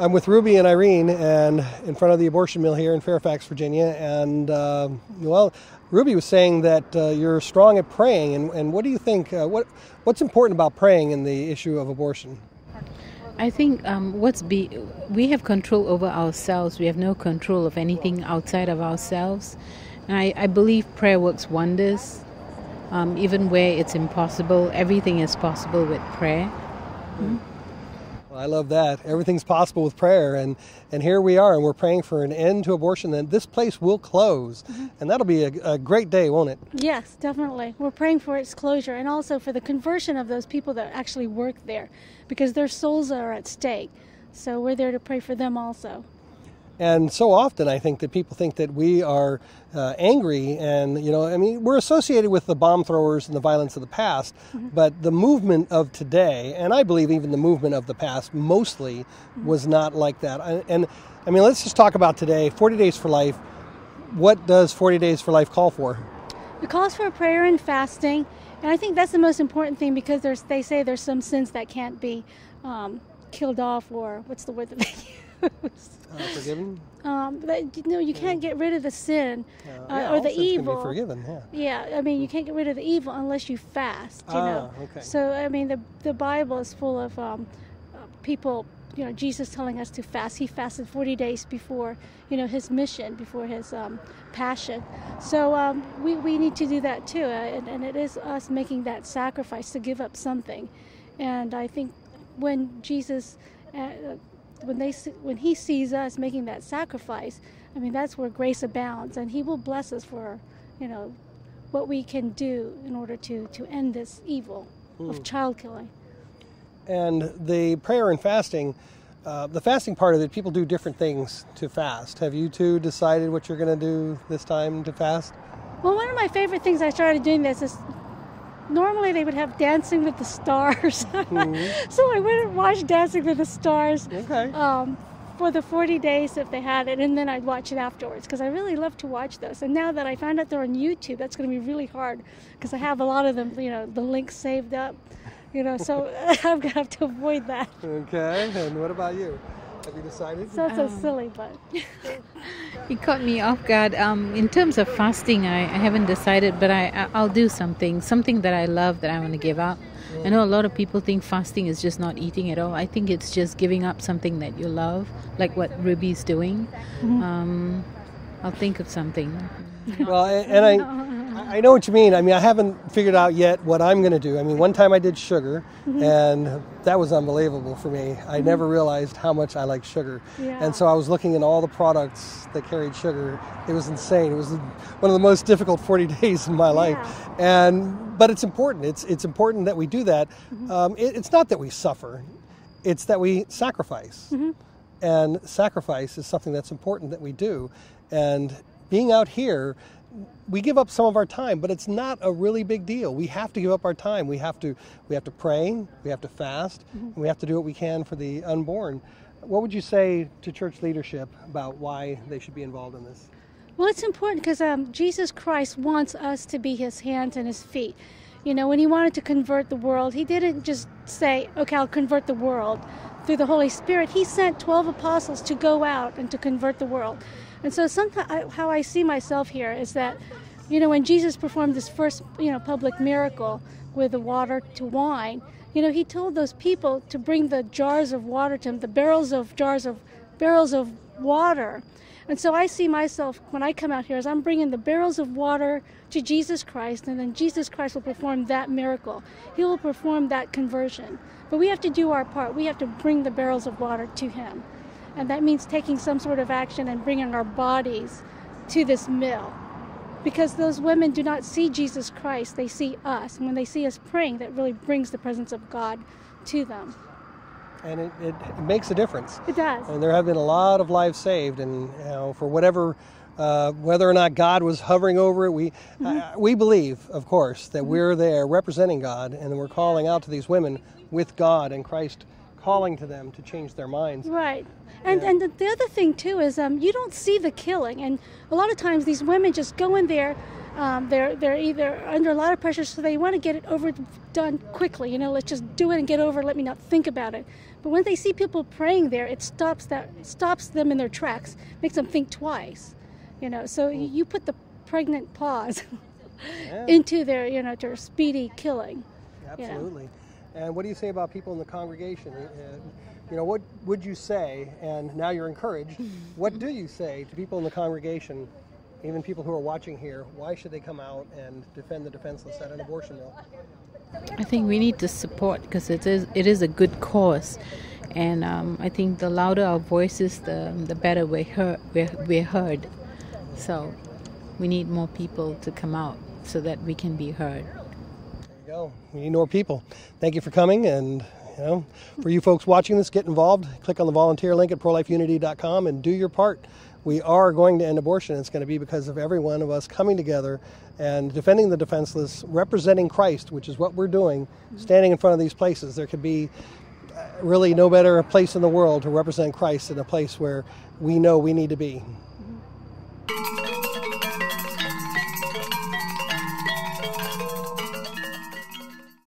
I'm with Ruby and Irene, and in front of the abortion mill here in Fairfax, Virginia. And well, Ruby was saying that you're strong at praying. And what do you think? What's important about praying in the issue of abortion? I think we have control over ourselves. We have no control of anything outside of ourselves. And I believe prayer works wonders. Even where it's impossible, everything is possible with prayer. Mm-hmm. Well, I love that. Everything's possible with prayer. And here we are, and we're praying for an end to abortion. And this place will close. Mm-hmm. And that'll be a great day, won't it? Yes, definitely. We're praying for its closure and also for the conversion of those people that actually work there, because their souls are at stake. So we're there to pray for them also. And so often I think that people think that we are angry and, we're associated with the bomb throwers and the violence of the past, mm-hmm. but the movement of today, and I believe even the movement of the past mostly mm-hmm. was not like that. And let's just talk about today, 40 Days for Life. What does 40 Days for Life call for? It calls for prayer and fasting, and I think that's the most important thing, because they say there's some sins that can't be killed off, or what's the word that they use? Forgiven? You can't get rid of the sin or the evil. Can be forgiven, yeah. Yeah, you can't get rid of the evil unless you fast. Okay. So the Bible is full of people. Jesus telling us to fast. He fasted 40 days before his mission, before his passion. So we need to do that too, and it is us making that sacrifice to give up something. And I think when Jesus. When he sees us making that sacrifice, that's where grace abounds, and he will bless us for, what we can do in order to end this evil of child killing. And the prayer and fasting, the fasting part of it, people do different things to fast. Have you two decided what you're going to do this time to fast? Well, one of my favorite things I started doing this is, normally they would have Dancing with the Stars. Mm-hmm. So I went and watched Dancing with the Stars for the 40 days if they had it, and then I'd watch it afterwards, because I really love to watch those. And now that I found out they're on YouTube, that's going to be really hard, because I have a lot of them, the links saved up, so I'm going to have to avoid that. Okay, and what about you? Have you decided? So silly, but... It caught me off guard. In terms of fasting, I haven't decided, but I'll do something that I love that I want to give up. I know a lot of people think fasting is just not eating at all. I think it's just giving up something that you love, like what Ruby's doing. Mm-hmm. I'll think of something. Well, and I know what you mean. I haven't figured out yet what I'm going to do. One time I did sugar, mm-hmm. and that was unbelievable for me. I never realized how much I like sugar. Yeah. And so I was looking at all the products that carried sugar. It was insane. It was one of the most difficult 40 days in my life. But it's important. It's important that we do that. Mm-hmm. It's not that we suffer. It's that we sacrifice. Mm-hmm. And sacrifice is something that's important that we do. And being out here, we give up some of our time, but it's not a really big deal. We have to give up our time. We have to pray, we have to fast, mm-hmm. and we have to do what we can for the unborn. What would you say to church leadership about why they should be involved in this? Well, it's important because Jesus Christ wants us to be his hands and his feet. When he wanted to convert the world, he didn't just say, okay, I'll convert the world through the Holy Spirit. He sent 12 apostles to go out and to convert the world. And so sometimes how I see myself here is that, when Jesus performed this first, public miracle with the water to wine, he told those people to bring the jars of water to him, the barrels of water. And so I see myself, when I come out here, as I'm bringing the barrels of water to Jesus Christ, and then Jesus Christ will perform that miracle. He will perform that conversion. But we have to do our part. We have to bring the barrels of water to him. And that means taking some sort of action and bringing our bodies to this mill. Because those women do not see Jesus Christ, they see us. And when they see us praying, that really brings the presence of God to them. And it makes a difference. It does. And there have been a lot of lives saved. And for whatever, whether or not God was hovering over it, we believe, of course, that mm-hmm. we're there representing God, and we're calling out to these women with God and Christ calling to them to change their minds. Right. And the other thing, too, is you don't see the killing. And a lot of times these women just go in there They're either under a lot of pressure, so they want to get it overdone quickly. Let's just do it and get over it. Let me not think about it. But when they see people praying there, it stops them in their tracks, makes them think twice. So you put the pregnant pause into their speedy killing. Absolutely. And what do you say about people in the congregation? What would you say? And now you're encouraged. What do you say to people in the congregation? Even people who are watching here, why should they come out and defend the defenseless at an abortion mill? I think we need to support because it is a good cause, and I think the louder our voices, the better we're heard. So we need more people to come out so that we can be heard. There you go. We need more people. Thank you for coming, and for you folks watching this, get involved. Click on the volunteer link at prolifeunity.com and do your part. We are going to end abortion. It's going to be because of every one of us coming together and defending the defenseless, representing Christ, which is what we're doing, standing in front of these places. There could be really no better place in the world to represent Christ than a place where we know we need to be.